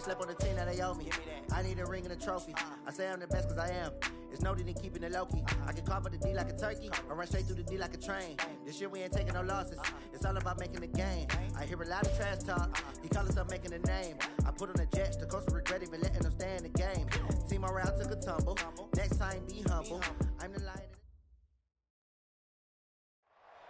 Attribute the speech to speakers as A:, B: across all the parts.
A: They slept on the team that they owe me. I need a ring and a trophy. I say I'm the best because I am. It's no need in keeping it low-key. I can carve up the D like a turkey or run straight through the D like a train. This year we ain't taking no losses. It's all about making the game. I hear a lot of trash talk. He call himself making a name. I put on the Jets. The coach will regret even letting them stay in the game. Team morale took a tumble. Next time, be humble. I'm the lion.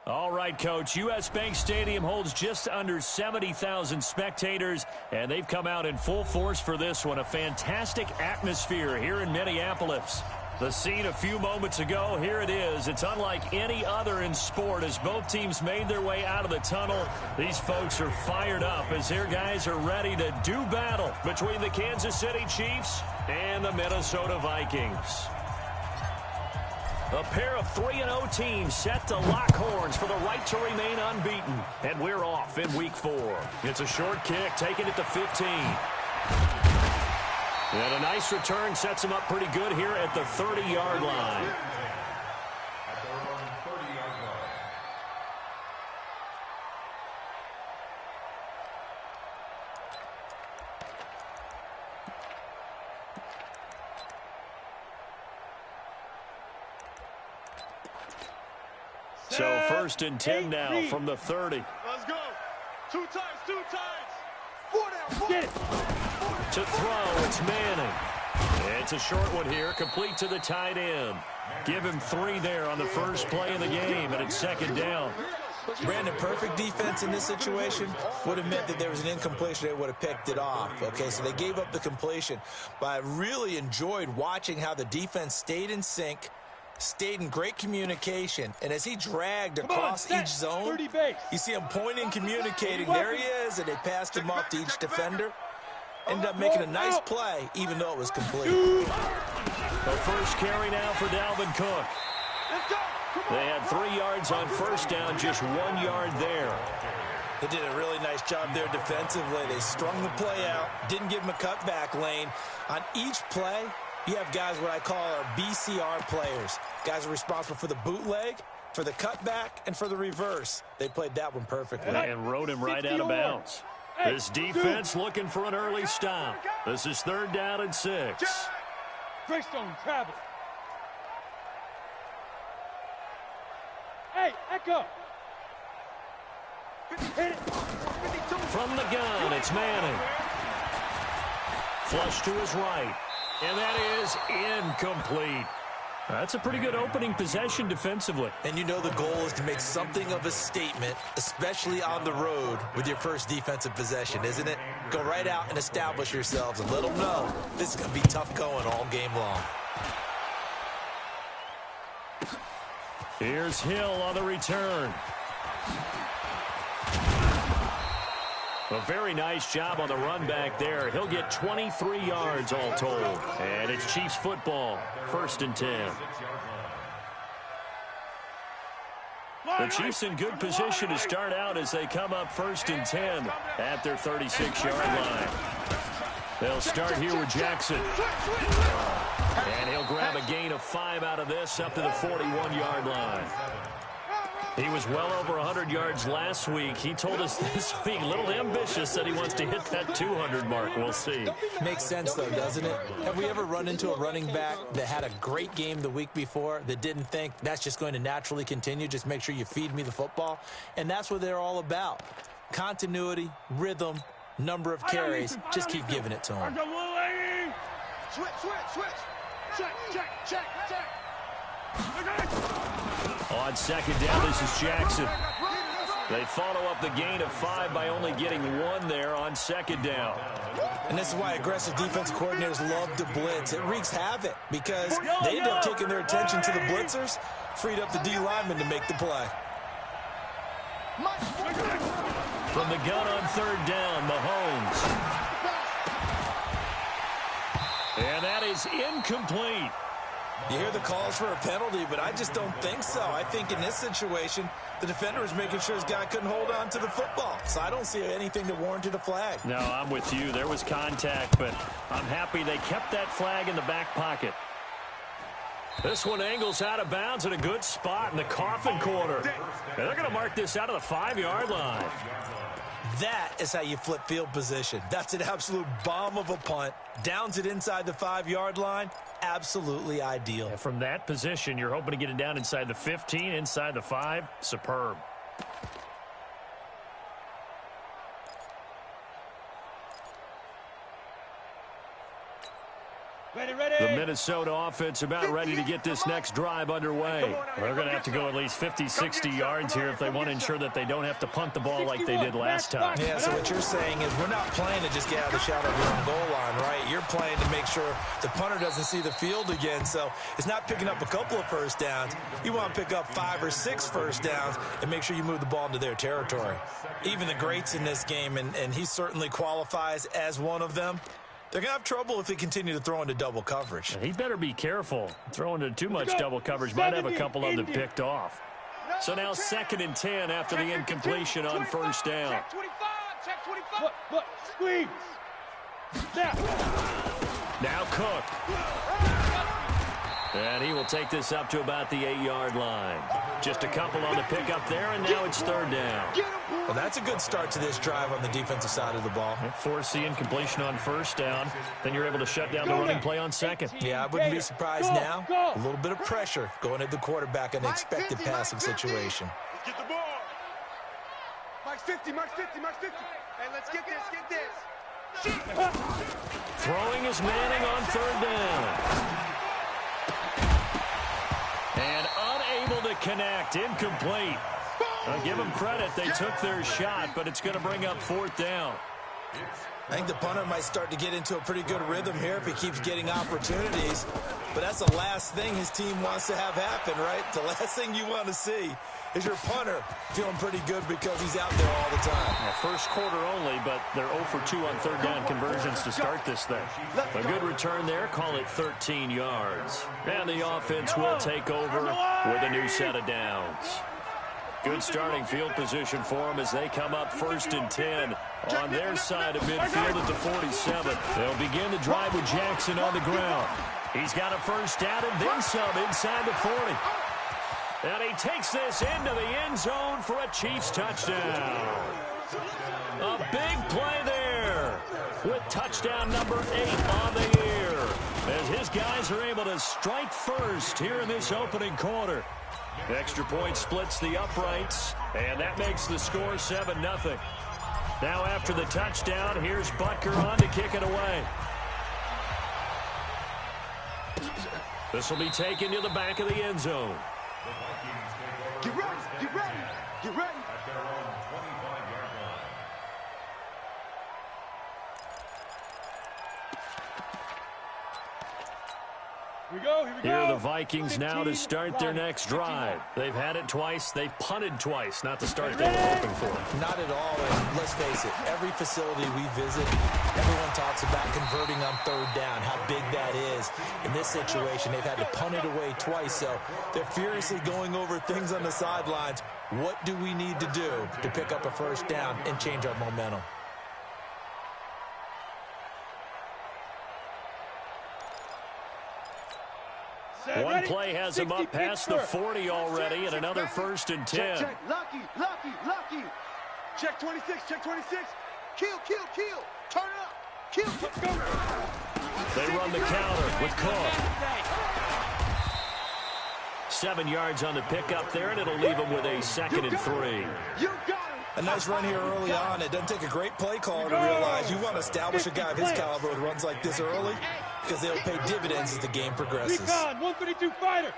B: All right, Coach. U.S. Bank Stadium holds just under 70,000 spectators, and they've come out in full force for this one. A fantastic atmosphere here in Minneapolis. The scene a few moments ago, here it is. It's unlike any other in sport as both teams made their way out of the tunnel. These folks are fired up as their guys are ready to do battle between the Kansas City Chiefs and the Minnesota Vikings. A pair of 3-0 teams set to lock horns for the right to remain unbeaten. And we're off in week 4. It's a short kick, taking it to 15. And a nice return sets him up pretty good here at the 30-yard line. So 1st and 10 now from the 30.
C: Let's go. Two times. 4 down. Get it.
B: To throw, it's Manning. It's a short one here, complete to the tight end. Give him 3 there on the first play of the game, and it's 2nd down.
D: Brandon, perfect defense in this situation would have meant that there was an incompletion. They would have picked it off. Okay, so they gave up the completion. But I really enjoyed watching how the defense stayed in sync, stayed in great communication, and as he dragged across each zone, you see him pointing, communicating. There he is, and they passed him off to each defender. Ended up making a nice play, even though it was complete.
B: The first carry now for Dalvin Cook. They had 3 yards on first down, just 1 yard there.
D: They did a really nice job there defensively. They strung the play out, didn't give him a cutback lane. On each play, you have guys what I call our BCR players. Guys are responsible for the bootleg, for the cutback, and for the reverse. They played that one perfectly.
B: And rode him right out of bounds. This defense looking for an early stop. This is 3rd down and 6.
C: Greystone travel. Hey, Echo. Hit it.
B: From the gun, it's Manning. Flush to his right. And that is incomplete. That's a pretty good opening possession defensively.
D: And you know the goal is to make something of a statement, especially on the road with your first defensive possession, isn't it? Go right out and establish yourselves and let them know this is going to be tough going all game long.
B: Here's Hill on the return. A very nice job on the run back there. He'll get 23 yards all told. And it's Chiefs football, 1st and 10. The Chiefs in good position to start out as they come up 1st and 10 at their 36-yard line. They'll start here with Jackson. And he'll grab a gain of 5 out of this up to the 41-yard line. He was well over 100 yards last week. He told us this week, a little ambitious, that he wants to hit that 200 mark. We'll see.
D: Makes sense, though, doesn't it? Have we ever run into a running back that had a great game the week before that didn't think that's just going to naturally continue? Just make sure you feed me the football. And that's what they're all about. Continuity, rhythm, number of carries. Just keep giving it to him.
C: Switch. Check.
B: On 2nd down, this is Jackson. They follow up the gain of 5 by only getting 1 there on 2nd down.
D: And this is why aggressive defense coordinators love to blitz. It wreaks havoc because they end up taking their attention to the blitzers, freed up the D lineman to make the play.
B: From the gun on 3rd down, Mahomes. And that is incomplete.
D: You hear the calls for a penalty, but I just don't think so. I think in this situation, the defender was making sure his guy couldn't hold on to the football. So I don't see anything that warranted a flag.
B: No, I'm with you. There was contact, but I'm happy they kept that flag in the back pocket. This one angles out of bounds in a good spot in the coffin corner. And they're going to mark this out of the 5-yard line.
D: That is how you flip field position. That's an absolute bomb of a punt. Downs it inside the 5-yard line. Absolutely ideal.
B: And from that position, you're hoping to get it down inside the 15, inside the 5. Superb. The Minnesota offense about ready to get this next drive underway. They're going to have to go at least 50, 60 yards here if they want to ensure that they don't have to punt the ball like they did last time.
D: Yeah, so what you're saying is we're not playing to just get out of the shadow of your own goal line, right? You're playing to make sure the punter doesn't see the field again. So it's not picking up a couple of first downs. You want to pick up 5 or 6 first downs and make sure you move the ball into their territory. Even the greats in this game, and he certainly qualifies as one of them, they're going to have trouble if they continue to throw into double coverage.
B: He better be careful. Throwing into too much double coverage might have a couple of them picked off. So now 2nd and 10 after the incompletion on first down.
C: Check 25, check 25. Look, squeeze.
B: Now Cook. And he will take this up to about the 8-yard line. Just a couple on the pickup there, and now it's 3rd down.
D: Well, that's a good start to this drive on the defensive side of the ball.
B: Force the incompletion on first down. Then you're able to shut down the running play on 2nd.
D: Yeah, I wouldn't be surprised now. A little bit of pressure going at the quarterback in an expected passing situation.
C: Let's get the ball. Mike's 50, Mike's 50, Mike's 50. Hey, let's get this, get this.
B: Throwing is Manning on 3rd down. And unable to connect. Incomplete. I'll give them credit. They took their shot, but it's going to bring up 4th down.
D: I think the punter might start to get into a pretty good rhythm here if he keeps getting opportunities. But that's the last thing his team wants to have happen, right? The last thing you want to see is your punter feeling pretty good because he's out there all the time.
B: Yeah, first quarter only, but they're 0 for 2 on 3rd down conversions to start this thing. A good return there. Call it 13 yards. And the offense will take over with a new set of downs. Good starting field position for them as they come up 1st and 10 on their side of midfield at the 47. They'll begin the drive with Jackson on the ground. He's got a first down and then some inside the 40. And he takes this into the end zone for a Chiefs touchdown. A big play there with touchdown number 8 on the year as his guys are able to strike first here in this opening quarter. Extra point splits the uprights, and that makes the score 7-0. Now after the touchdown, here's Butker on to kick it away. This will be taken to the back of the end zone.
C: Get ready, get ready, get ready.
B: Here are the Vikings now to start their next drive. They've had it twice. They've punted twice. Not the start they were hoping for.
D: Not at all. And let's face it, every facility we visit, everyone talks about converting on 3rd down, how big that is. In this situation, they've had to punt it away twice, so they're furiously going over things on the sidelines. What do we need to do to pick up a first down and change our momentum?
B: One play has him up past the 40 already, and another 1st and 10.
C: Check, lucky. Check 26, check 26. Kill. Turn it up. Kill. Go.
B: They run the counter with Cook. 7 yards on the pickup there, and it'll leave them with a 2nd and 3.
C: You got it.
D: A nice run here early on. It doesn't take a great play caller to realize you want to establish a guy of his caliber who runs like this early because they'll pay dividends as the game progresses.
C: Recon, 132 fighter.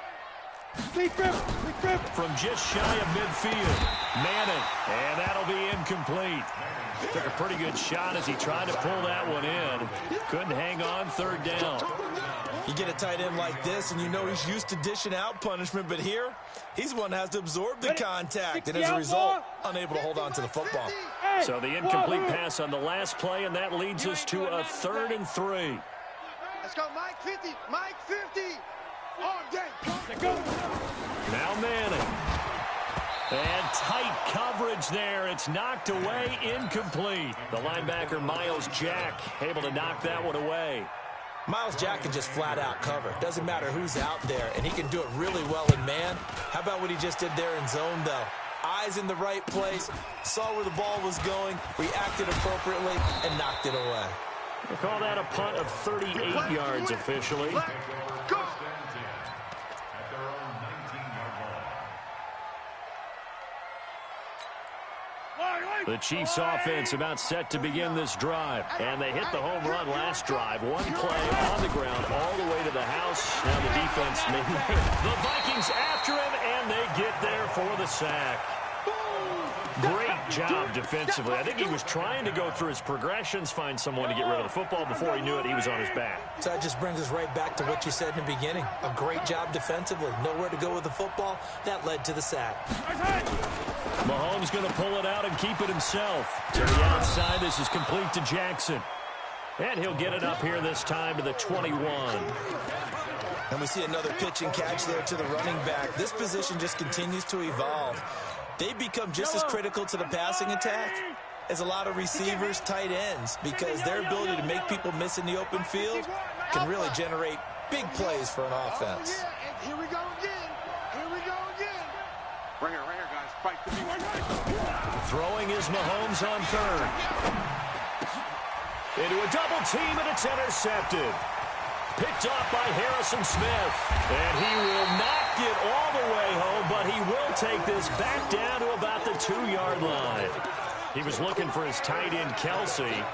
B: From just shy of midfield, Manning, and that'll be incomplete. Took a pretty good shot as he tried to pull that one in. Couldn't hang on 3rd down.
D: You get a tight end like this, and you know he's used to dishing out punishment, but here, he's one that has to absorb the contact, and as a result, unable to hold on to the football.
B: So the incomplete pass on the last play, and that leads us to a 3rd and 3.
C: Let's go, Mike 50. Mike 50. All day.
B: Now Manning. And tight coverage there. It's knocked away, incomplete. The linebacker, Miles Jack, able to knock that one away.
D: Miles Jack can just flat out cover. Doesn't matter who's out there, and he can do it really well in man. How about what he just did there in zone, though? eyes in the right place, saw where the ball was going, reacted appropriately, and knocked it away.
B: We'll call that a punt of 38 yards officially.
C: Go!
B: The Chiefs offense about set to begin this drive. And they hit the home run last drive. One play on the ground all the way to the house. Now the defense maybe. The Vikings after him, and they get there for the sack. Great job defensively. I think he was trying to go through his progressions, find someone to get rid of the football. Before he knew it, he was on his back.
D: So that just brings us right back to what you said in the beginning. A great job defensively. Nowhere to go with the football. That led to the sack.
B: Mahomes going to pull it out and keep it himself. To the outside, this is complete to Jackson. And he'll get it up here this time to the 21.
D: And we see another pitch and catch there to the running back. This position just continues to evolve. They become just as critical to the passing attack as a lot of receivers, tight ends, because their ability to make people miss in the open field can really generate big plays for an offense.
C: Here we go again. Here we go again. Right here, guys. Fight to be right.
B: Throwing is Mahomes on third. Into a double team, and it's intercepted. Picked off by Harrison Smith. And he will not get all the way home, but he will take this back down to about the 2-yard line. He was looking for his tight end, Kelsey.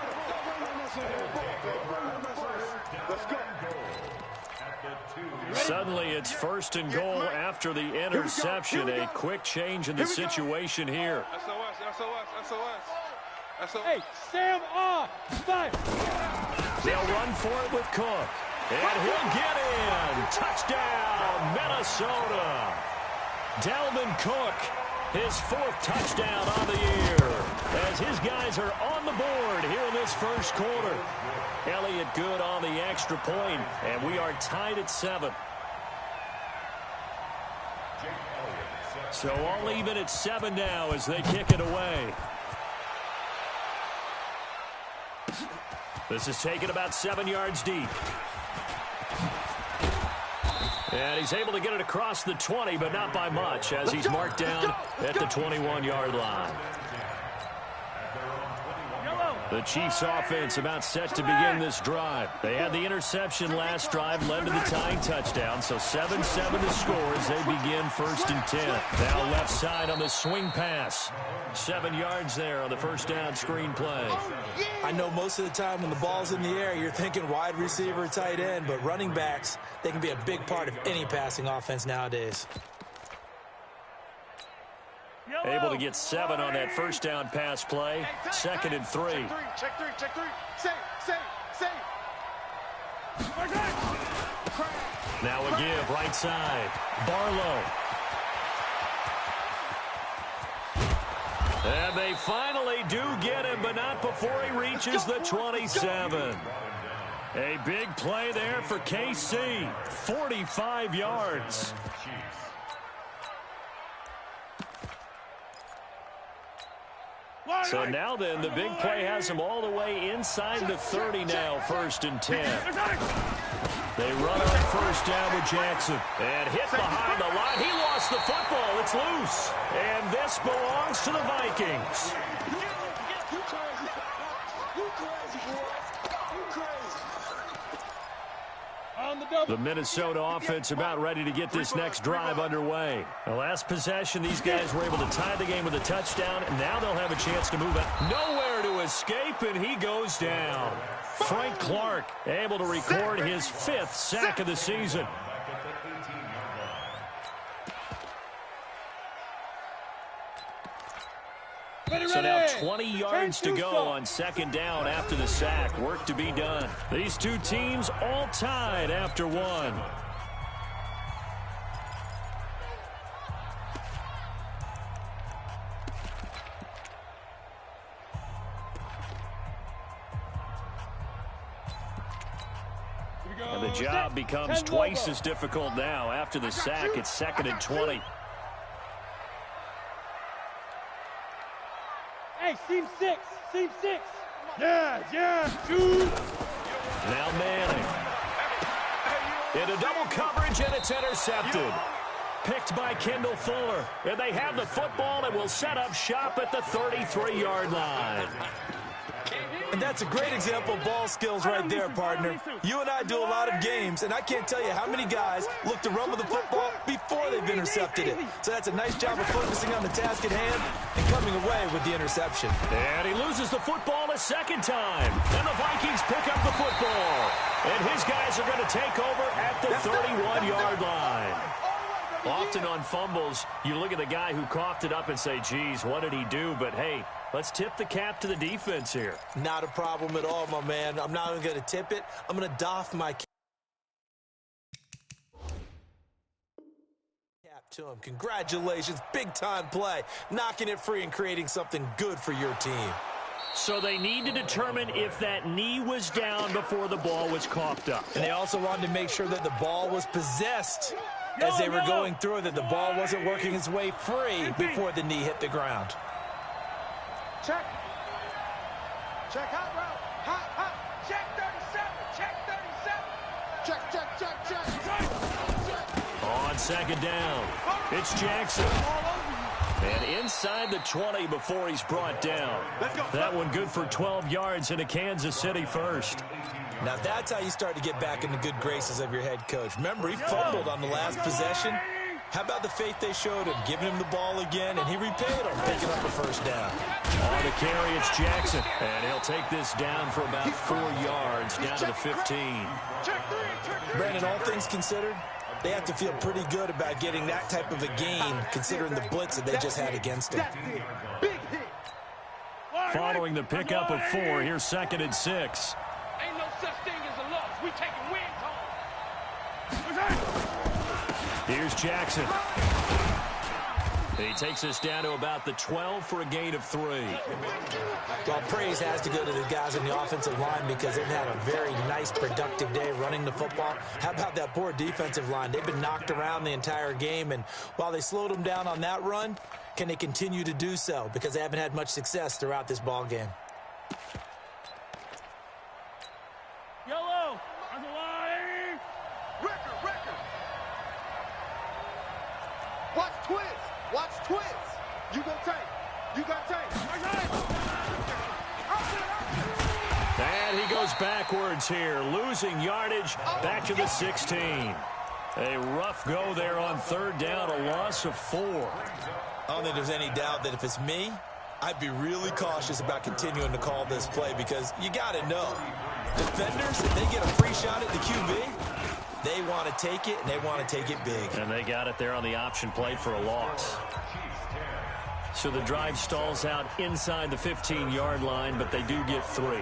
B: Suddenly, it's 1st and goal after the interception. A quick change in the situation here.
E: SOS. Hey, Sam off. Stop.
B: They'll run for it with Cook. And he'll get in. Touchdown, Minnesota. Dalvin Cook, his 4th touchdown on the year, as his guys are on the board here in this first quarter. Elliott good on the extra point, and we are tied at 7. So all even at 7 now as they kick it away. This is taken about 7 yards deep. And he's able to get it across the 20, but not by much, as he's marked down at the 21-yard line. The Chiefs offense about set to begin this drive. They had the interception last drive, led to the tying touchdown, so 7-7 to score as they begin 1st and 10. Now left side on the swing pass. 7 yards there on the first down screen play.
D: I know most of the time when the ball's in the air, you're thinking wide receiver, tight end, but running backs, they can be a big part of any passing offense nowadays.
B: Able to get 7 on that first down pass play. 2nd and 3.
C: Check three. Save.
B: Now a give, right side. Barlow. And they finally do get him, but not before he reaches the 27. A big play there for KC. 45 yards. So now then, the big play has him all the way inside the 30 now, 1st and 10. They run on first down with Jackson. And hit behind the line. He lost the football. It's loose. And this belongs to the Vikings. The Minnesota offense about ready to get this next drive underway. The last possession, these guys were able to tie the game with a touchdown, and now they'll have a chance to move it. Nowhere to escape, and he goes down. Frank Clark able to record his 5th sack of the season. So now 20 yards to go on 2nd down after the sack. Work to be done. These two teams all tied after 1. And the job becomes twice as difficult now. After the sack, it's 2nd and 20.
E: Hey, seam 6. Yeah, shoot.
B: Now Manning. Into double coverage, and it's intercepted. Picked by Kendall Fuller. And they have the football and will set up shop at the 33-yard line.
D: And that's a great example of ball skills right there, partner. You and I do a lot of games, and I can't tell you how many guys look to run with the football before they've intercepted it. So that's a nice job of focusing on the task at hand and coming away with the interception.
B: And he loses the football a second time. And the Vikings pick up the football. And his guys are going to take over at the 31-yard line. Often on fumbles, you look at the guy who coughed it up and say, geez, what did he do? But, hey, let's tip the cap to the defense here.
D: Not a problem at all, my man. I'm not even going to tip it. I'm going to doff my cap to him. Congratulations. Big-time play. Knocking it free and creating something good for your team.
B: So they need to determine if that knee was down before the ball was coughed up.
D: And they also wanted to make sure that the ball was possessed as they were going through it, that the ball wasn't working its way free before the knee hit the ground.
C: Check. Check hot route. Hot. Check 37. Check 37. Check.
B: On second down, it's Jackson. And inside the 20 before he's brought down. That one good for 12 yards into Kansas City first.
D: Now that's how you start to get back in the good graces of your head coach. Remember, he fumbled on the last possession. How about the faith they showed him, giving him the ball again, and he repaid him, picking up a first down.
B: On the carry, it's Jackson. And he'll take this down for about 4 yards, down to the 15.
D: Brandon, all things considered, they have to feel pretty good about getting that type of a gain, considering the blitz that they just had against them.
B: Following the pickup of 4, here's 2nd and 6.
E: Ain't no such thing as a loss. We taking wins home.
B: Here's Jackson. He takes us down to about the 12 for a gain of 3.
D: Well, praise has to go to the guys on the offensive line because they've had a very nice, productive day running the football. How about that poor defensive line? They've been knocked around the entire game, and while they slowed them down on that run, can they continue to do so? Because they haven't had much success throughout this ball game.
E: Yellow. On the line.
C: Record. Watch twins. You got tank.
B: And he goes backwards here, losing yardage back to the 16. A rough go there on 3rd down, a loss of 4.
D: I don't think there's any doubt that if it's me, I'd be really cautious about continuing to call this play because you got to know, defenders, if they get a free shot at the QB, they want to take it, and they want to take it big.
B: And they got it there on the option play for a loss. So the drive stalls out inside the 15-yard line, but they do get 3.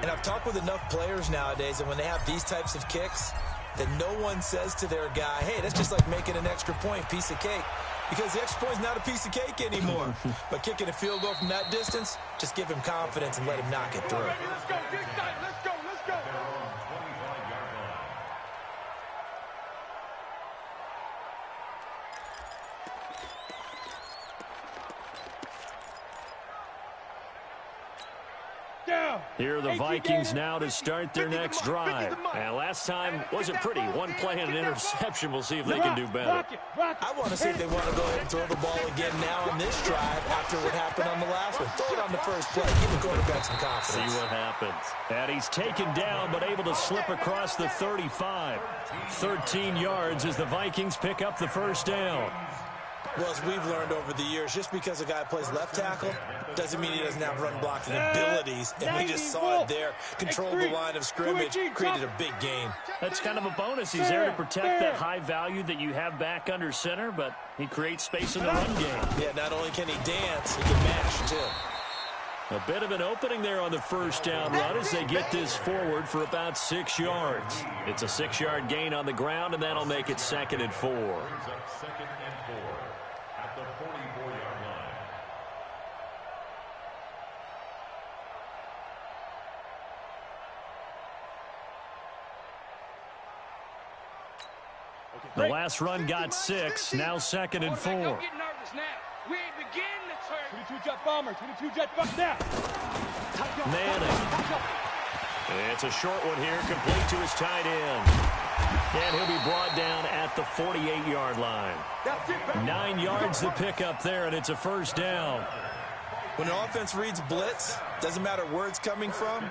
D: And I've talked with enough players nowadays, and when they have these types of kicks, that no one says to their guy, hey, that's just like making an extra point, piece of cake. Because the extra point's not a piece of cake anymore. But kicking a field goal from that distance, just give him confidence and let him knock it through.
C: Let's go.
B: Here are the Vikings now to start their next drive. And last time wasn't pretty. One play and an interception. We'll see if they can do better.
D: I want to see if they want to go ahead and throw the ball again now on this drive after what happened on the last one. Throw it on the first play. Give the quarterback some confidence.
B: See what happens. And he's taken down but able to slip across the 35. 13 yards as the Vikings pick up the first down.
D: Well, as we've learned over the years, just because a guy plays left tackle doesn't mean he doesn't have run blocking abilities. And we just saw it there. Controlled the line of scrimmage, created a big gain.
B: That's kind of a bonus. He's there to protect that high value that you have back under center, but he creates space in the run game.
D: Yeah, not only can he dance, he can mash, too.
B: A bit of an opening there on the first down run as they get this forward for about 6 yards. It's a 6-yard gain on the ground, and that'll make it 2nd and 4. The last run got 6, now 2nd and 4.
E: Don't get nervous now. We ain't beginning to turn. 22 jet bomber, 22 jet bomber now.
B: Manning. It's a short one here, complete to his tight end. And he'll be brought down at the 48-yard line. 9 yards to pick up there, and it's a first down.
D: When an offense reads blitz, doesn't matter where it's coming from,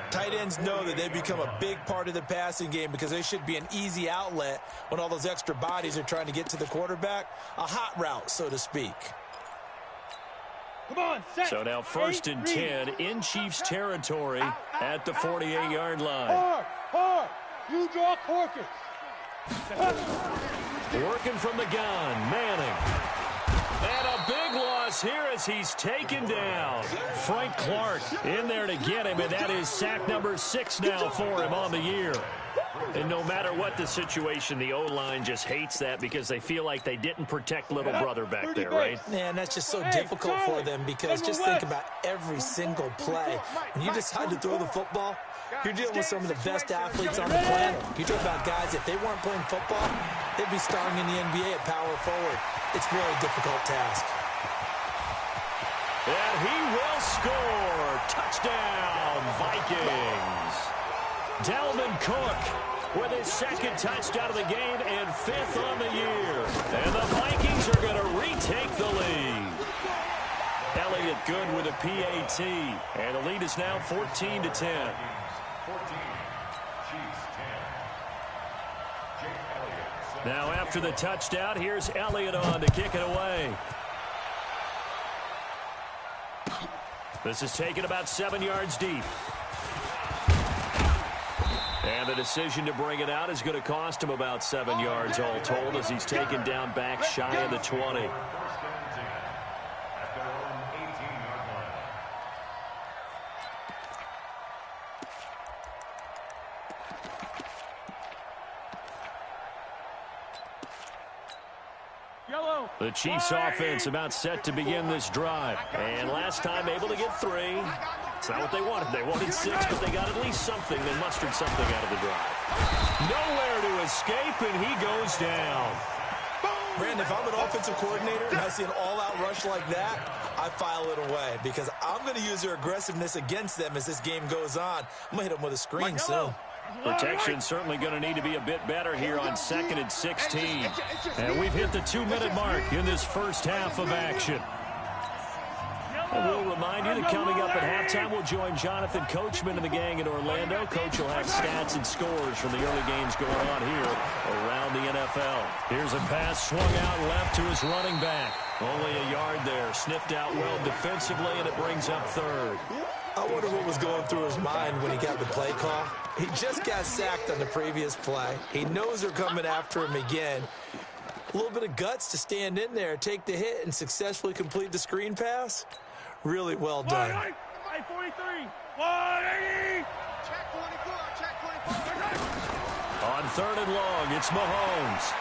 D: tight ends know that they become a big part of the passing game because they should be an easy outlet when all those extra bodies are trying to get to the quarterback. A hot route, so to speak.
E: Come on, set.
B: So now 1st and 10 in Chiefs territory at the 48-yard line.
E: Hard. You draw Corkins.
B: Working from the gun, Manning. And a big loss here as he's taken down. Frank Clark in there to get him, and that is sack number 6 now for him on the year. And no matter what the situation, the O-line just hates that because they feel like they didn't protect little brother back there, right?
D: Man, that's just so difficult for them because just think about every single play. When you decide to throw the football, you're dealing with some of the best athletes on the planet. You talk about guys, if they weren't playing football, they'd be starring in the NBA at power forward. It's a really difficult task.
B: And he will score. Touchdown, Vikings. Dalvin Cook with his 2nd touchdown of the game and 5th on the year. And the Vikings are going to retake the lead. Elliott good with a PAT. And the lead is now 14-10. Now after the touchdown, here's Elliott on to kick it away. This is taken about 7 yards deep. And the decision to bring it out is going to cost him about 7 yards all told as he's taken down back shy of the 20. The Chiefs offense about set to begin this drive. And last time able to get 3. It's not what they wanted. They wanted 6, but they got at least something. They mustered something out of the drive. Nowhere to escape, and he goes down.
D: Brandon, if I'm an offensive coordinator and I see an all-out rush like that, I file it away because I'm going to use their aggressiveness against them as this game goes on. I'm going to hit them with a screen soon.
B: Protection certainly going to need to be a bit better here on 2nd and 16. And we've hit the 2-minute mark in this first half of action. And we'll remind you that coming up at halftime, we'll join Jonathan Coachman and the gang in Orlando. Coach will have stats and scores from the early games going on here around the NFL. Here's a pass swung out left to his running back. Only a yard there. Sniffed out well defensively, and it brings up 3rd.
D: I wonder what was going through his mind when he got the play call. He just got sacked on the previous play. He knows they're coming after him again. A little bit of guts to stand in there, take the hit, and successfully complete the screen pass. Really well done.
E: 43. 180.
C: Check 24. Check 24.
B: On 3rd and long, it's Mahomes.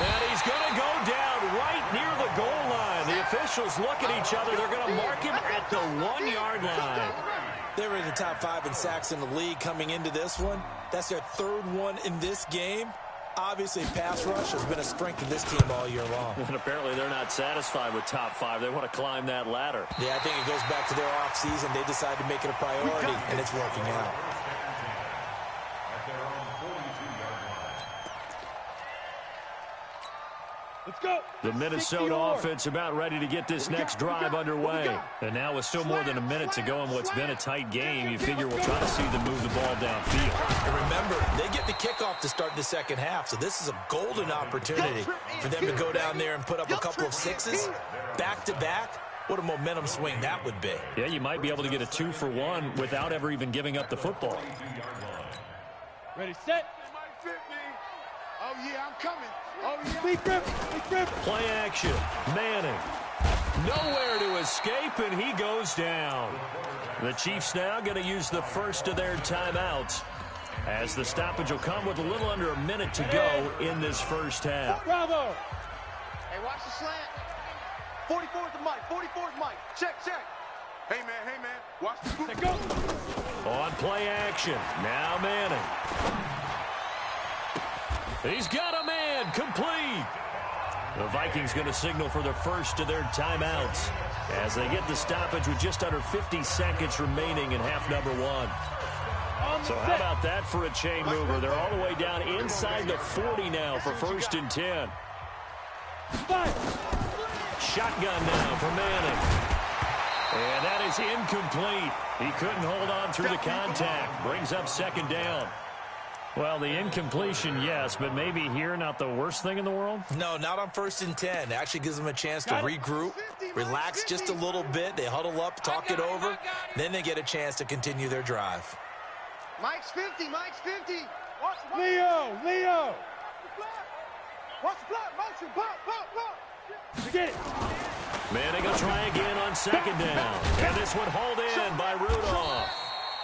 B: And he's going to go down right near the goal line. The officials look at each other. They're going to mark him at the 1-yard line.
D: They were in the top 5 in sacks in the league coming into this one. That's their 3rd one in this game. Obviously, pass rush has been a strength of this team all year long.
B: And apparently they're not satisfied with top 5. They want to climb that ladder.
D: Yeah, I think it goes back to their offseason. They decided to make it a priority, and it's working out.
E: Let's go.
B: The Minnesota offense about ready to get this next drive underway. And now with still more than a minute to go in what's been a tight game, you figure we'll try to see them move the ball downfield.
D: And remember, they get the kickoff to start the second half, so this is a golden opportunity for them to go down there and put up a couple of 6s back-to-back. What a momentum swing that would be.
B: Yeah, you might be able to get a 2-for-1 without ever even giving up the football.
E: Ready, set.
C: Oh, yeah, I'm coming. Oh, yeah.
E: Big grip.
B: Play action. Manning. Nowhere to escape, and he goes down. The Chiefs now going to use the first of their timeouts as the stoppage will come with a little under a minute to go in this first half.
E: Bravo.
C: Hey, watch the slant. 44's the mic. 44's mic. Check. Hey, man. Watch the group.
E: Go.
B: On play action. Now Manning. He's got a man complete. The Vikings going to signal for the first of their timeouts as they get the stoppage with just under 50 seconds remaining in half number 1. So how about that for a chain mover? They're all the way down inside the 40 now for 1st and 10. Shotgun now for Manning. And that is incomplete. He couldn't hold on through the contact. Brings up 2nd down. Well, the incompletion, yes, but maybe here not the worst thing in the world?
D: No, not on 1st and 10. It actually gives them a chance to regroup, relax just a little bit. They huddle up, talk it over. Then they get a chance to continue their drive.
C: Mike's 50. Mike's 50.
E: Leo.
C: Watch the block. Motion. Block.
E: Get it.
B: Manning will try again on 2nd down. And this one hauled in by Rudolph.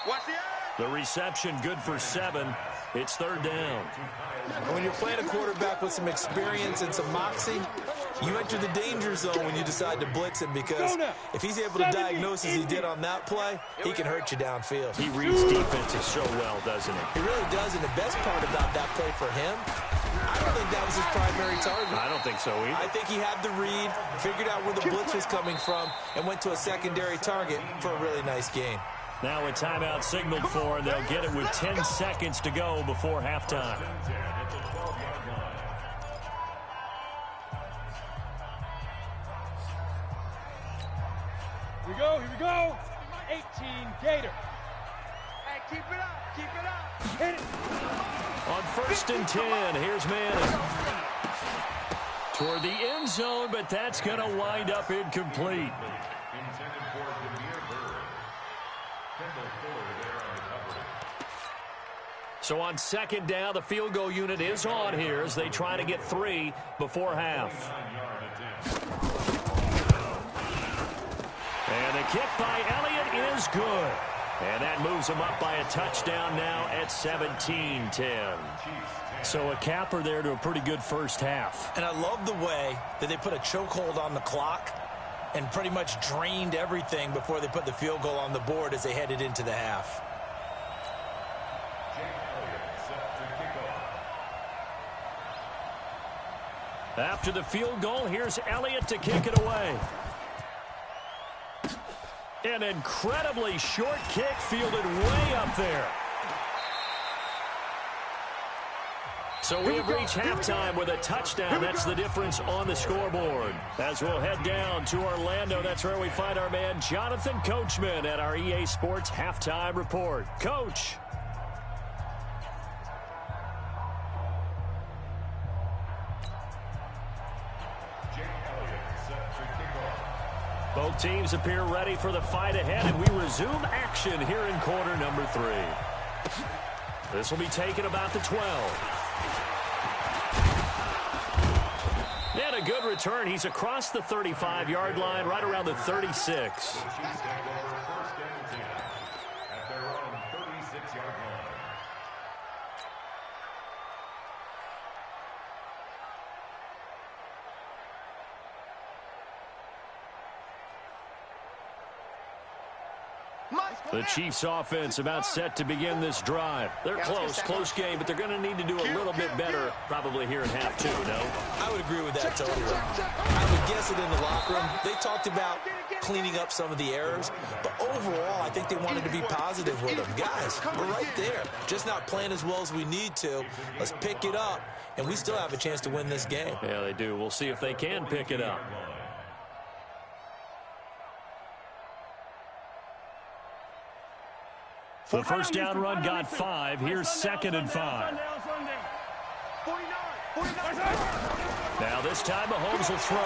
C: Watch the eye.
B: The reception good for 7. It's 3rd down.
D: When you're playing a quarterback with some experience and some moxie, you enter the danger zone when you decide to blitz him, because if he's able to diagnose as he did on that play, he can hurt you downfield.
B: He reads defenses so well, doesn't he?
D: He really does, and the best part about that play for him, I don't think that was his primary target.
B: I don't think so either.
D: I think he had the read, figured out where the blitz was coming from, and went to a secondary target for a really nice gain.
B: Now a timeout signaled for, and they'll get it with 10 seconds to go before halftime.
E: Here we go. 18 Gator.
C: Hey, keep it up.
E: Hit it.
B: On 1st and 10, here's Manning. Toward the end zone, but that's going to wind up incomplete. So on 2nd down, the field goal unit is on here as they try to get 3 before half. And the kick by Elliott is good. And that moves them up by a touchdown now at 17-10. So a capper there to a pretty good first half.
D: And I love the way that they put a chokehold on the clock and pretty much drained everything before they put the field goal on the board as they headed into the half.
B: After the field goal, here's Elliott to kick it away. An incredibly short kick fielded way up there. So we have reached halftime with a touchdown. That's the difference on the scoreboard. As we'll head down to Orlando, that's where we find our man Jonathan Coachman at our EA Sports Halftime Report. Coach. Both teams appear ready for the fight ahead, and we resume action here in quarter number 3. This will be taken about the 12. And a good return. He's across the 35-yard line, right around the 36. The Chiefs offense about set to begin this drive. They're close game, but they're going to need to do a little bit better probably here in half 2, no?
D: I would agree with that totally. I would guess it in the locker room. They talked about cleaning up some of the errors, but overall, I think they wanted to be positive with them. Guys, we're right there. Just not playing as well as we need to. Let's pick it up, and we still have a chance to win this game.
B: Yeah, they do. We'll see if they can pick it up. The first down run got 5. Here's 2nd and 5. Now this time Mahomes will throw.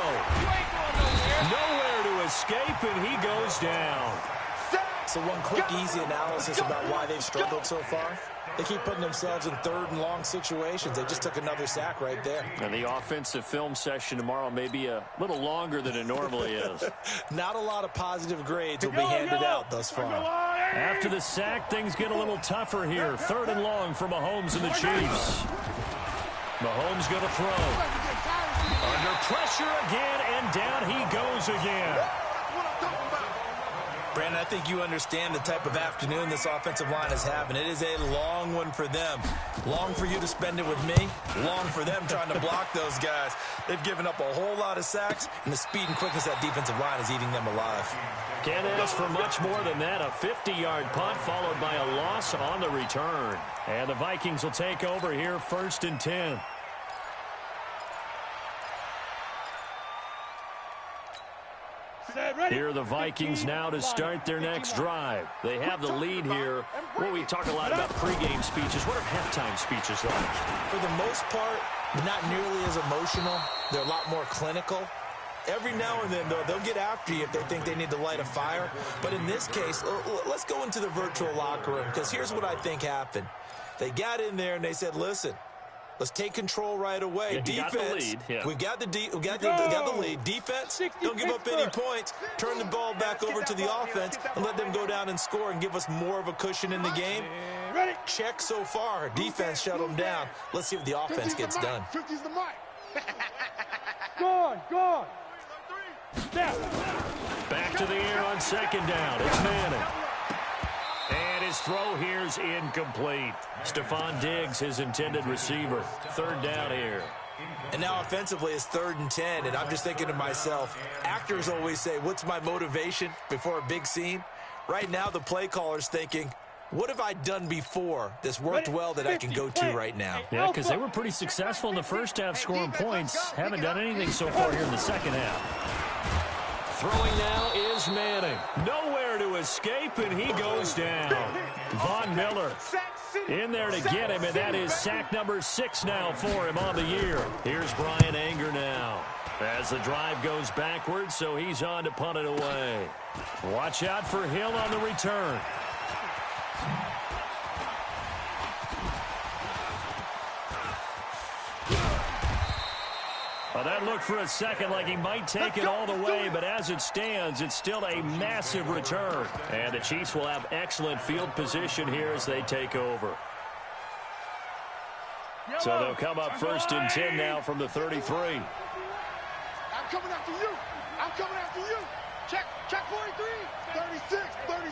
B: Nowhere to escape, and he goes down.
D: So one quick, easy analysis about why they've struggled so far. They keep putting themselves in 3rd and long situations. They just took another sack right there.
B: And the offensive film session tomorrow may be a little longer than it normally is.
D: Not a lot of positive grades will be handed out thus far.
B: After the sack, things get a little tougher here. 3rd and long for Mahomes and the Chiefs. Mahomes going to throw. Under pressure again, and down he goes again.
D: Brandon, I think you understand the type of afternoon this offensive line is having. It is a long one for them. Long for you to spend it with me. Long for them trying to block those guys. They've given up a whole lot of sacks, and the speed and quickness of that defensive line is eating them alive.
B: Can't ask for much more than that. A 50-yard punt followed by a loss on the return. And the Vikings will take over here, 1st and 10. Here are the Vikings now to start their next drive. They have the lead here. Well, we talk a lot about pregame speeches. What are halftime speeches like?
D: For the most part, not nearly as emotional. They're a lot more clinical. Every now and then, though, they'll get after you if they think they need to light a fire. But in this case, let's go into the virtual locker room, because here's what I think happened. They got in there and they said, listen, let's take control right away.
B: Yeah,
D: Defense, we got the lead. Defense, don't give up any points. Turn the ball back over to the offense and let them go down and score and give us more of a cushion in the game. Check so far. Defense shut them down. Let's see what the offense gets done.
C: 50's the mark.
E: Go on.
B: Back to the air on 2nd down. It's Manning. And his throw here's incomplete. Stephon Diggs, his intended receiver. 3rd down here.
D: And now offensively it's 3rd and 10, and I'm just thinking to myself, actors always say, what's my motivation before a big scene? Right now the play caller's thinking, what have I done before that's worked well that I can go to right now?
B: Yeah, because they were pretty successful in the first half scoring points. Haven't done anything so far here in the second half. Throwing now is Manning. Nowhere to escape, and he goes down. Von Miller in there to get him, and that is sack number 6 now for him on the year. Here's Brian Anger now as the drive goes backwards, so he's on to punt it away. Watch out for Hill on the return. Well, that looked for a second like he might take it all the way, but as it stands, it's still a massive return. And the Chiefs will have excellent field position here as they take over. So they'll come up 1st and 10 now from the 33.
C: I'm coming after you. I'm coming after you. Check 43. 36. 15.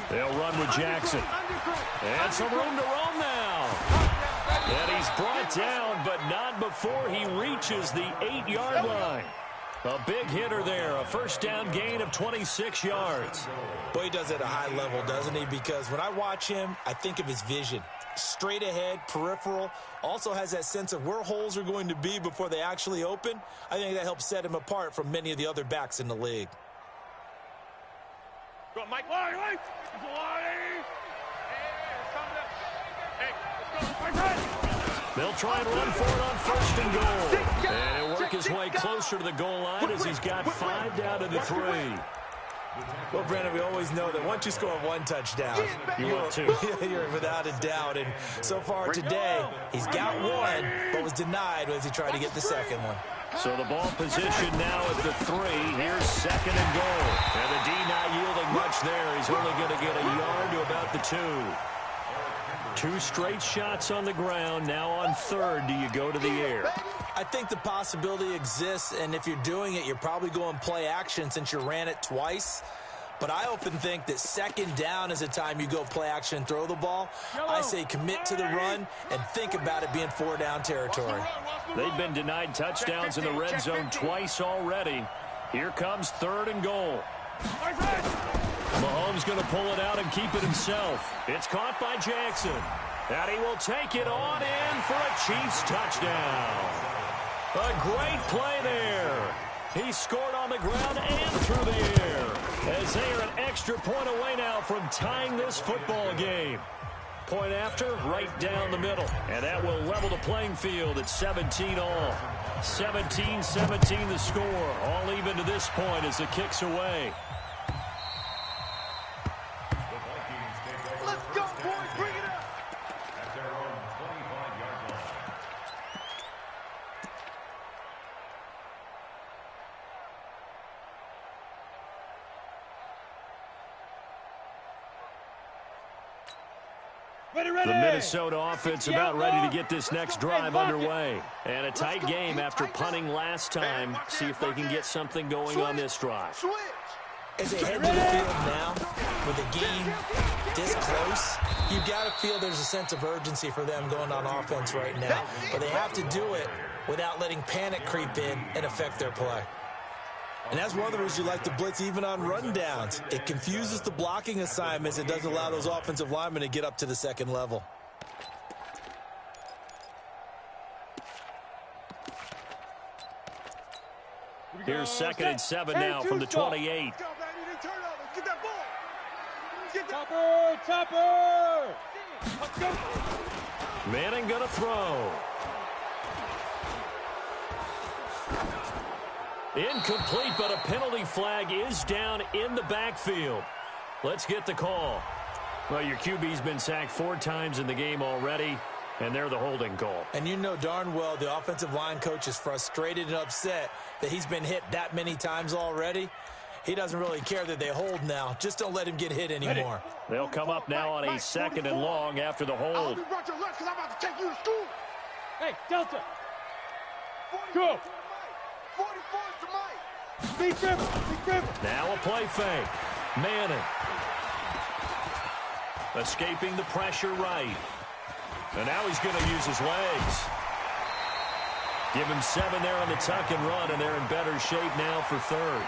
B: They'll run with Jackson. And some room to roam now. And he's brought down, but not before he reaches the 8-yard line. A big hitter there, a 1st down gain of 26 yards.
D: Boy, he does it at a high level, doesn't he? Because when I watch him, I think of his vision. Straight ahead, peripheral, also has that sense of where holes are going to be before they actually open. I think that helps set him apart from many of the other backs in the league.
E: Go on, Mike.
B: They'll try and run for it on 1st and goal. And he'll work his way closer to the goal line as he's got 5 down to the 3.
D: Well, Brandon, we always know that once you score 1 touchdown, you're without a doubt. And so far today, he's got 1, but was denied as he tried to get the 2nd one.
B: So the ball position now at the 3. Here's 2nd and goal. And the D not yielding much there. He's only going to get a yard to about the 2. 2 straight shots on the ground. Now on 3rd, do you go to the air?
D: I think the possibility exists, and if you're doing it, you're probably going play action since you ran it twice. But I often think that 2nd down is a time you go play action and throw the ball. I say commit to the run and think about it being 4-down territory.
B: They've been denied touchdowns in the red zone twice already. Here comes 3rd and goal. Mahomes going to pull it out and keep it himself. It's caught by Jackson. And he will take it on in for a Chiefs touchdown. A great play there. He scored on the ground and through the air, as they are an extra point away now from tying this football game. Point after, right down the middle. And that will level the playing field at 17 all. 17-17 the score. All even to this point as the kick's away.
C: Let's go, boys. Bring it up.
F: At their own 25-yard line.
E: Ready.
B: The Minnesota offense about ready to get this next drive underway. And a tight game after punting last time. See if they can get something going on this drive.
C: Switch.
D: As they head to the field now, with the game this close, you've got to feel there's a sense of urgency for them going on offense right now. But they have to do it without letting panic creep in and affect their play. And that's one of the reasons you like to blitz even on rundowns. It confuses the blocking assignments. It doesn't allow those offensive linemen to get up to the second level.
B: Here's 2nd and 7 now from the 28.
C: Get that ball.
E: Topper. Let's go.
B: Manning gonna throw. Incomplete, but a penalty flag is down in the backfield. Let's get the call. Well, your QB's been sacked 4 times in the game already, and they're the holding call.
D: And you know darn well the offensive line coach is frustrated and upset that he's been hit that many times already. He doesn't really care that they hold now. Just don't let him get hit anymore.
B: They'll come up now on a 2nd and long after the hold.
E: Hey, Delta. Go.
C: 44 to Mike.
E: Be careful.
B: Now a play fake. Manning. Escaping the pressure right. And now he's going to use his legs. Give him 7 there on the tuck and run, and they're in better shape now for 3rd.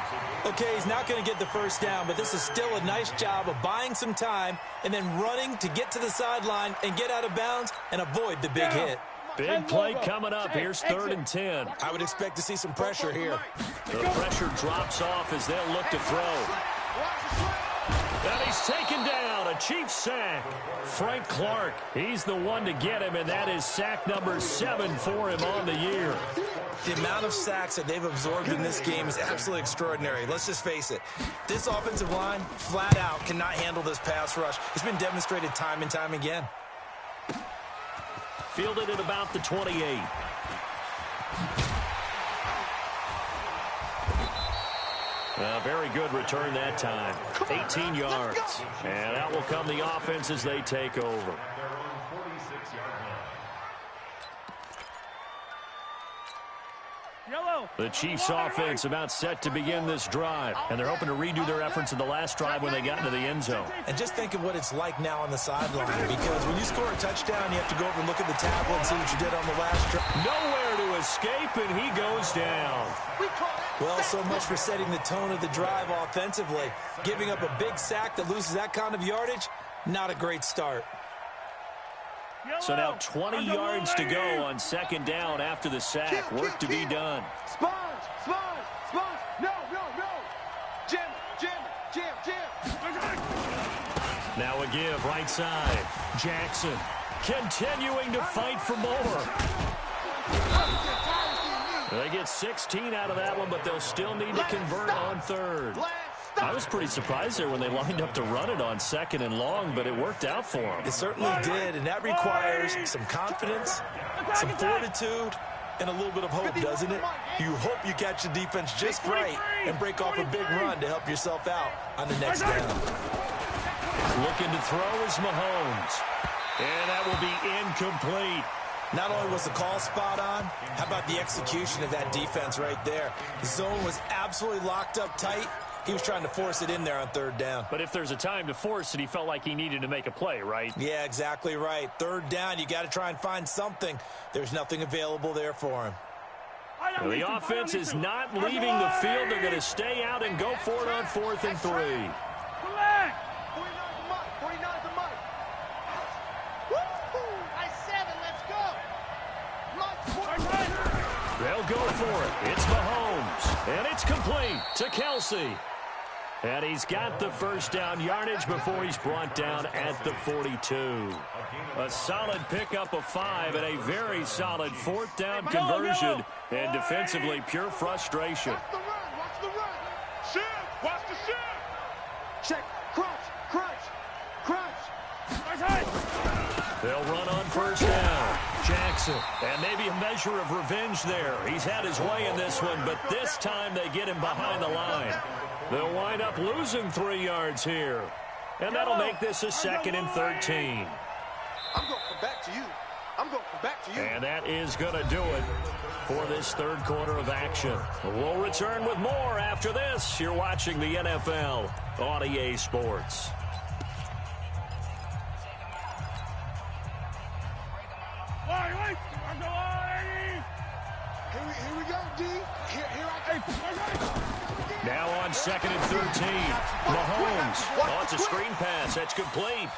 D: Okay, he's not going to get the first down, but this is still a nice job of buying some time and then running to get to the sideline and get out of bounds and avoid the big hit.
B: Big play coming up. Here's 3rd and 10.
D: I would expect to see some pressure here.
B: The pressure drops off as they'll look to throw. And he's taken down. A Chiefs sack. Frank Clark, he's the one to get him, and that is sack number 7 for him on the year.
D: The amount of sacks that they've absorbed in this game is absolutely extraordinary. Let's just face it. This offensive line, flat out, cannot handle this pass rush. It's been demonstrated time and time again.
B: Fielded at about the 28. Very good return that time. 18 yards. And out will come the offense as they take over. The Chiefs offense about set to begin this drive. And they're hoping to redo their efforts in the last drive when they got into the end zone.
D: And just think of what it's like now on the sideline. Because when you score a touchdown, you have to go over and look at the tablet and see what you did on the last drive.
B: Nowhere to escape, and he goes down.
D: Well, so much for setting the tone of the drive offensively. Giving up a big sack that loses that kind of yardage, not a great start.
B: So now 20 yards to go on 2nd down after the sack. Work to be done.
C: Sponge. No. Jim.
B: Now a give right side. Jackson continuing to fight for more. They get 16 out of that one, but they'll still need to convert on 3rd. I was pretty surprised there when they lined up to run it on 2nd and long, but it worked out for them.
D: It certainly did, and that requires some confidence, some fortitude, and a little bit of hope, doesn't it? You hope you catch the defense just right and break off a big run to help yourself out on the next down.
B: Looking to throw is Mahomes. And that will be incomplete.
D: Not only was the call spot on, how about the execution of that defense right there? The zone was absolutely locked up tight. He was trying to force it in there on 3rd down.
B: But if there's a time to force it, he felt like he needed to make a play, right?
D: Yeah, exactly right. 3rd down, you got to try and find something. There's nothing available there for him.
B: The offense is not leaving the field. They're going to stay out and go for it on 4th and 3.
C: 49 to Mike. Woo! I 7, let's go.
B: They'll go for it. It's Mahomes. And it's complete to Kelsey. And he's got the 1st down yardage before he's brought down at the 42. A solid pickup of 5 and a very solid 4th down conversion. And defensively, pure frustration.
C: Watch the run. Shift. Watch the shift. Check. Crunch.
B: They'll run on 1st down. Jackson. And maybe a measure of revenge there. He's had his way in this one, but this time they get him behind the line. They'll wind up losing 3 yards here. And that'll make this a 2nd and 13.
C: I'm going to come back to you. I'm going to come back to you.
B: And that is going to do it for this third quarter of action. We'll return with more after this. You're watching the NFL on EA Sports.
C: Here we go, D. Here I come.
B: Now on 2nd and 13. Mahomes. Oh, it's a screen pass. That's complete.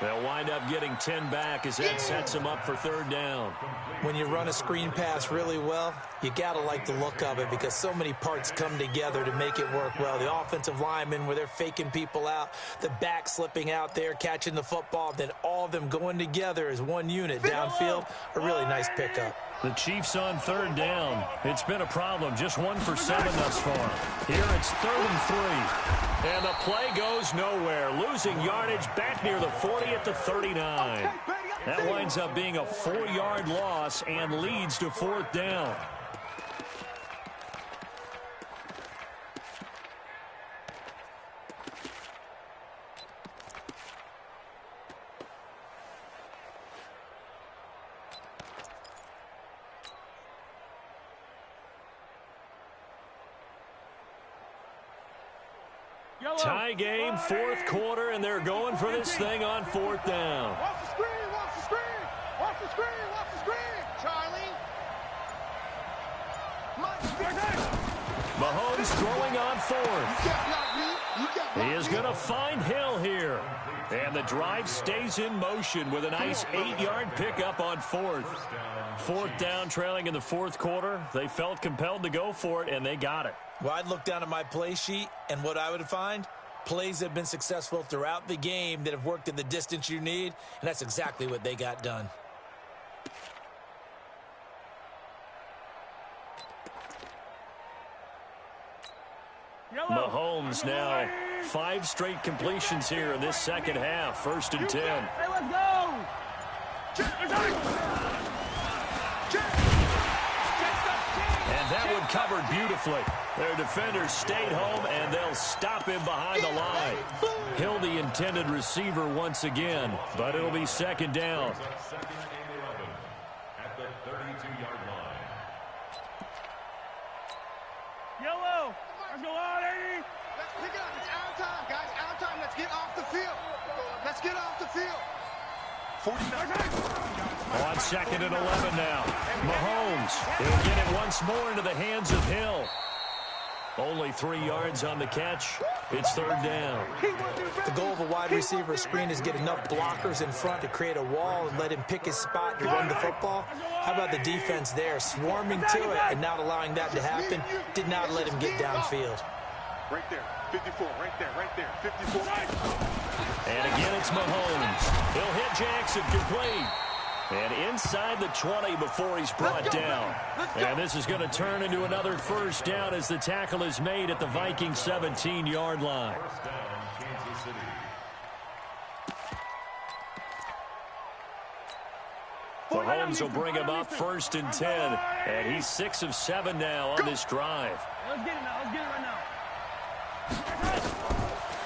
B: They'll wind up getting 10 back as that sets them up for third down.
D: When you run a screen pass really well, you got to like the look of it because so many parts come together to make it work well. The offensive linemen, where they're faking people out, the back slipping out there, catching the football, then all of them going together as one unit downfield. A really nice pickup.
B: The Chiefs on third down. It's been a problem. Just 1 for 7 thus far. Here it's 3rd and 3. And the play goes nowhere. Losing yardage back near the 40 at the 39. That winds up being a 4-yard loss and leads to 4th down. Tie game, 4th quarter, and they're going for this thing on 4th down.
C: Watch the screen, watch the screen. Watch the screen, watch the screen. Charlie.
B: Mahomes throwing on 4th. He is going to find Hill here. And the drive stays in motion with a nice 8-yard pickup on 4th. 4th down, trailing in the 4th quarter. They felt compelled to go for it, and they got it.
D: Well, I'd look down at my play sheet, and what I would find, plays that have been successful throughout the game that have worked in the distance you need, and that's exactly what they got done.
B: Mahomes now 5 straight completions here in this second half. 1st and 10.
E: Hey, let's go!
B: And that one covered beautifully. Their defenders stayed home, and they'll stop him behind the line. Hill, the intended receiver once again, but it'll be 2nd down.
F: Second and 11 at the 32-yard line.
E: Yellow! Let's go on, Eddie!
C: Let's pick it up. It's our time, guys. Our time. Let's get off the field. Let's get off the field. 49.
B: On 2nd and 11 now. Mahomes will get it once more into the hands of Hill. Only 3 yards on the catch. It's 3rd down.
D: The goal of a wide receiver screen is get enough blockers in front to create a wall and let him pick his spot to run the football. How about the defense there, swarming to it and not allowing that to happen? Did not let him get downfield.
C: Right there. 54. Right there. Right there. 54.
B: And again, it's Mahomes. He'll hit Jackson complete. And inside the 20 before he's brought down. And this is going to turn into another 1st down as the tackle is made at the Vikings 17-yard line.
F: 1st down, Kansas City.
B: Mahomes will bring him up 1st and 10. And he's 6 of 7 now on this drive.
E: Let's get it now. Let's get it right now.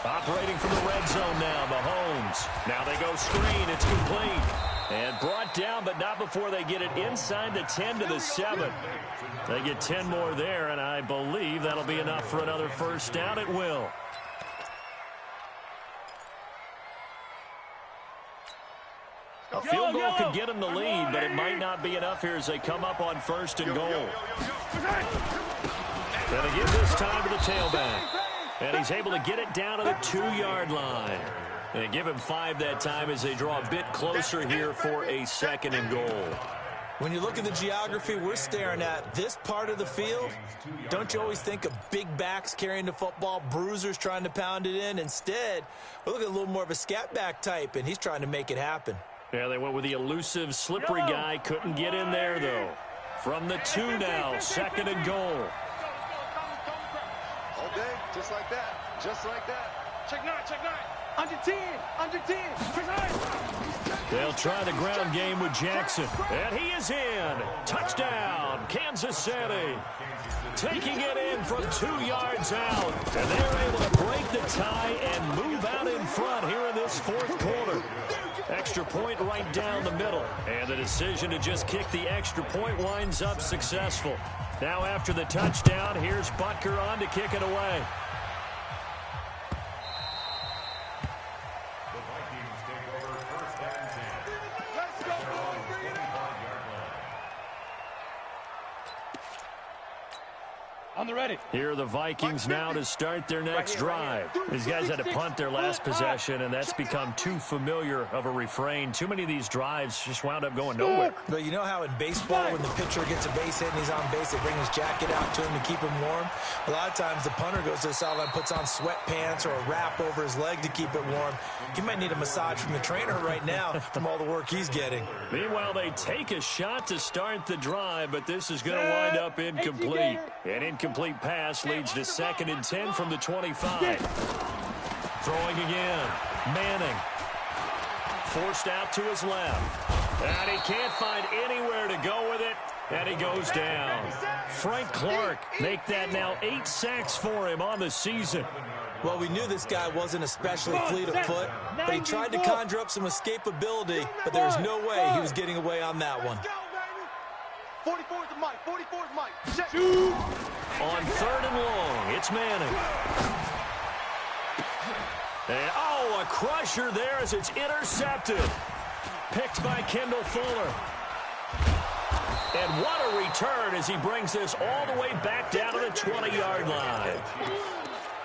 B: Operating from the red zone now, Mahomes. Now they go screen. It's complete. And brought down, but not before they get it inside the 10 to the 7. They get 10 more there, and I believe that'll be enough for another 1st down. It will. A field goal could get them the lead, but it might not be enough here as they come up on 1st and goal. Gonna give this time to the tailback. And he's able to get it down to the 2-yard line. They give him 5 that time as they draw a bit closer here for a 2nd and goal.
D: When you look at the geography we're staring at, this part of the field, don't you always think of big backs carrying the football, bruisers trying to pound it in? Instead, we're looking at a little more of a scat back type, and he's trying to make it happen.
B: Yeah, they went with the elusive, slippery guy. Couldn't get in there, though. From the 2 now, 2nd and goal.
C: All day, just like that. Just like that.
E: Check 9, check 9. Under 10, under 10. Check 9.
B: They'll try the ground game with Jackson. And he is in. Touchdown, Kansas City. Taking it in from 2 yards out. And they're able to break the tie and move out in front here in this fourth quarter. Extra point right down the middle. And the decision to just kick the extra point winds up successful. Now after the touchdown, here's Butker on to kick it away.
F: The Vikings take over first and 10.
C: Let's go, boys. Bring it up.
E: On the ready.
B: Here are the Vikings now to start their next drive. These guys had to punt their last possession, and that's become too familiar of a refrain. Too many of these drives just wound up going nowhere.
D: But you know how in baseball, when the pitcher gets a base hit and he's on base, they bring his jacket out to him to keep him warm? A lot of times the punter goes to the sideline, puts on sweatpants or a wrap over his leg to keep it warm. He might need a massage from the trainer right now from all the work he's getting.
B: Meanwhile, they take a shot to start the drive, but this is going to wind up incomplete. An incomplete pass leads to 2nd and 10 from the 25. Throwing again. Manning. Forced out to his left. And he can't find anywhere to go with it. And he goes down. Frank Clark make that now 8 sacks for him on the season.
D: Well, we knew this guy wasn't especially fleet of foot, but he tried to conjure up some escapability, but there was no way he was getting away on that one.
C: 44 is the mic. 44 is Mike. Check.
B: On 3rd and long, it's Manning. And, a crusher there as it's intercepted. Picked by Kendall Fuller. And what a return as he brings this all the way back down to the 20-yard line.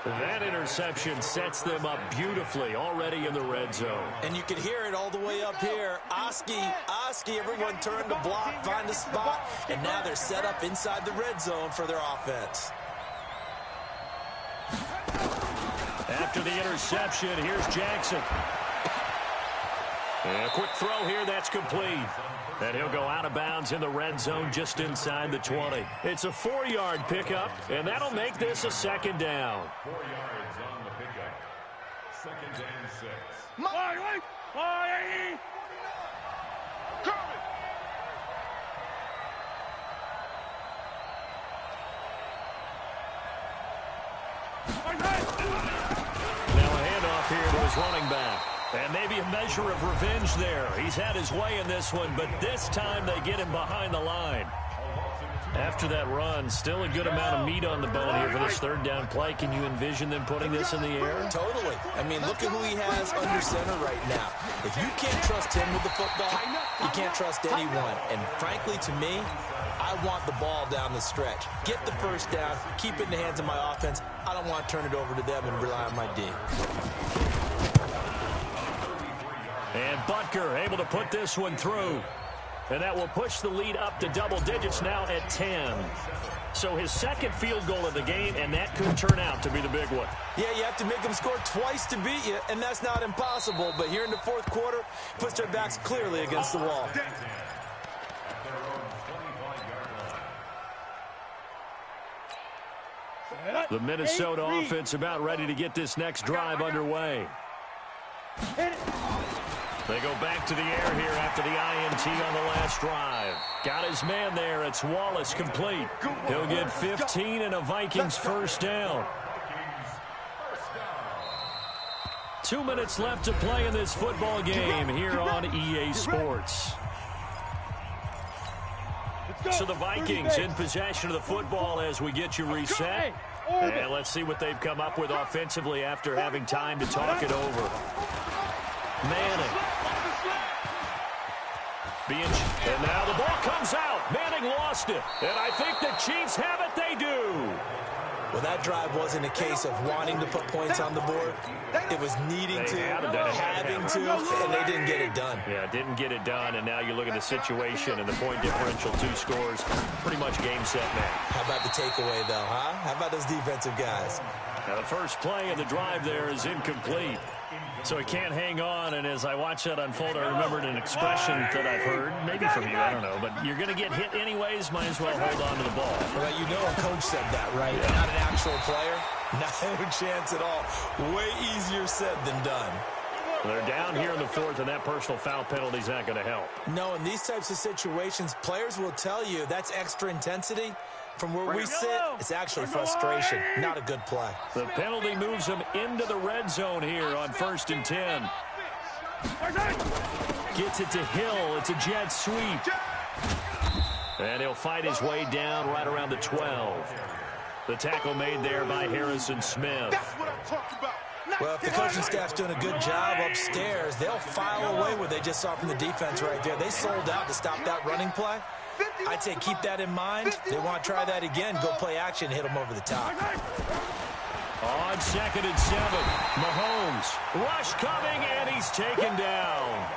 B: That interception sets them up beautifully already in the red zone.
D: And you can hear it all the way up here. Oski, everyone turned to block, find a spot, and now they're set up inside the red zone for their offense.
B: After the interception, here's Jackson. And a quick throw here, that's complete. And he'll go out of bounds in the red zone just inside the 20. It's a 4-yard pickup, and that'll make this a 2nd down.
F: 4 yards on the pickup. 2nd and 6.
E: Fire!
B: Now a handoff here to his running back. And maybe a measure of revenge there. He's had his way in this one, but this time they get him behind the line. After that run, still a good amount of meat on the bone here for this 3rd down play. Can you envision them putting this in the air?
D: Totally. I mean, look at who he has under center right now. If you can't trust him with the football, you can't trust anyone. And frankly, to me, I want the ball down the stretch. Get the 1st down, keep it in the hands of my offense. I don't want to turn it over to them and rely on my D.
B: And Butker able to put this one through. And that will push the lead up to double digits now at 10. So his 2nd field goal of the game, and that could turn out to be the big one.
D: Yeah, you have to make them score twice to beat you, and that's not impossible. But here in the 4th quarter, puts their backs clearly against the wall.
B: The Minnesota offense about ready to get this next drive underway. They go back to the air here after the INT on the last drive. Got his man there. It's Wallace complete. He'll get 15 and a Vikings 1st down. 2 minutes left to play in this football game here on EA Sports. So the Vikings in possession of the football as we get you reset. And let's see what they've come up with offensively after having time to talk it over. Manning. And now the ball comes out. Manning lost it. And I think the Chiefs have it. They do.
D: Well, that drive wasn't a case of wanting to put points on the board. It was needing to, having to, and they didn't get it done.
B: Yeah, didn't get it done, and now you look at the situation and the point differential, 2 scores, pretty much game, set, match.
D: How about the takeaway, though, huh? How about those defensive guys?
B: Now, the first play of the drive there is incomplete. So he can't hang on, and as I watch that unfold, I remembered an expression that I've heard, maybe from you, I don't know, but you're going to get hit anyways, might as well hold on to the ball.
D: Well, you know a coach said that, right?
B: Yeah.
D: Not an actual player. No chance at all. Way easier said than done.
B: They're down here in the 4th, and that personal foul penalty is not going to help.
D: No, in these types of situations, players will tell you that's extra intensity. From where we sit, it's actually frustration. Not a good play.
B: The penalty moves them into the red zone here on 1st and 10. Gets it to Hill. It's a jet sweep. And he'll fight his way down right around the 12. The tackle made there by Harrison Smith.
C: That's what I'm talking about.
D: Well, if the coaching staff's doing a good job upstairs, they'll file away what they just saw from the defense right there. They sold out to stop that running play. I'd say keep that in mind. They want to try that again. Go play action, hit them over the top.
B: On 2nd and 7, Mahomes. Rush coming, and he's taken down.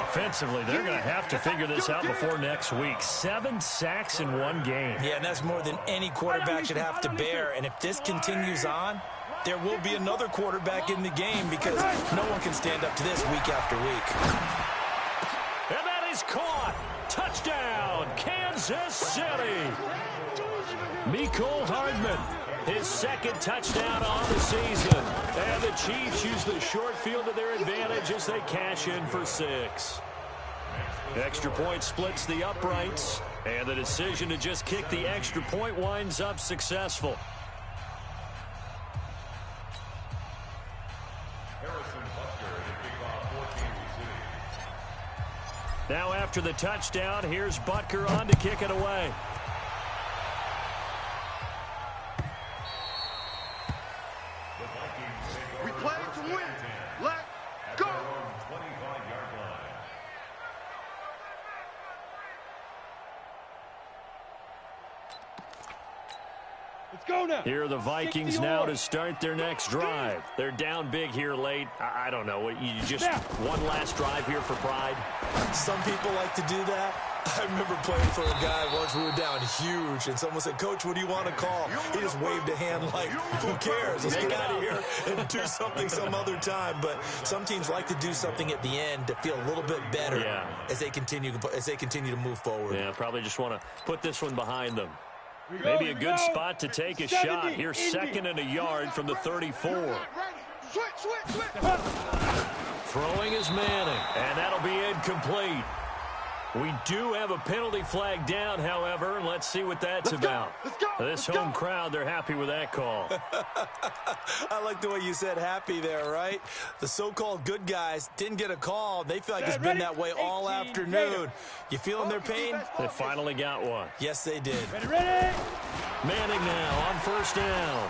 B: Offensively, they're going to have to figure this out before next week. 7 sacks in one game.
D: Yeah, and that's more than any quarterback should have to bear. And if this continues on, there will be another quarterback in the game because no one can stand up to this week after week.
B: And that is caught. Touchdown, Kansas City. Mecole Hardman, his 2nd touchdown on the season. And the Chiefs use the short field to their advantage as they cash in for 6. Extra point splits the uprights, and the decision to just kick the extra point winds up successful. Now after the touchdown, here's Butker on to kick it away.
C: We play to win. Let's go.
E: Let's go now.
B: Here are the Vikings now to start their next drive. They're down big here late. I don't know. You just one last drive here for pride?
D: Some people like to do that. I remember playing for a guy once. We were down huge, and someone said, "Coach, what do you want to call?" He just waved a hand like, "Who cares? Let's get out of here and do something some other time." But some teams like to do something at the end to feel a little bit better as they continue to move forward.
B: Yeah, probably just want to put this one behind them. Maybe a good spot to take a shot. Here's 2nd and a yard from the 34. Throwing is Manning, and that'll be incomplete. We do have a penalty flag down, however. Let's see what that's about. This home crowd, they're happy with that call.
D: I like the way you said happy there, right? The so-called good guys didn't get a call. They feel like it's been that way all afternoon. You feeling their pain?
B: They finally got one.
D: Yes, they did.
E: Ready?
B: Manning now on 1st down.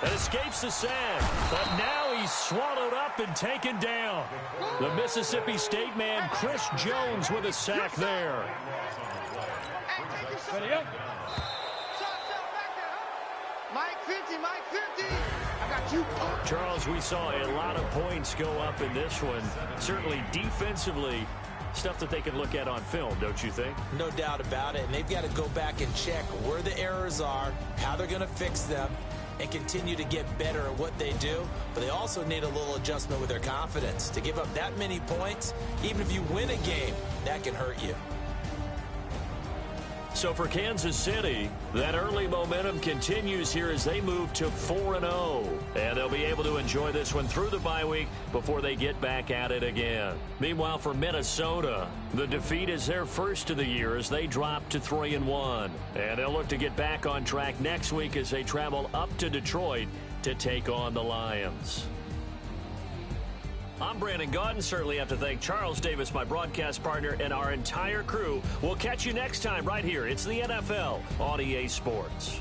B: And escapes the sack, but now he's swallowed up and taken down. The Mississippi State man, Chris Jones, with a sack there.
E: Ready up.
C: Mike 50, Mike 50. I got you.
B: Charles, we saw a lot of points go up in this one. Certainly defensively, stuff that they can look at on film, don't you think?
D: No doubt about it. And they've got to go back and check where the errors are, how they're going to fix them, and continue to get better at what they do. But they also need a little adjustment with their confidence. To give up that many points, even if you win a game, that can hurt you.
B: So for Kansas City, that early momentum continues here as they move to 4-0. And they'll be able to enjoy this one through the bye week before they get back at it again. Meanwhile, for Minnesota, the defeat is their first of the year as they drop to 3-1. And they'll look to get back on track next week as they travel up to Detroit to take on the Lions. I'm Brandon Gaudin. Certainly have to thank Charles Davis, my broadcast partner, and our entire crew. We'll catch you next time right here. It's the NFL on EA Sports.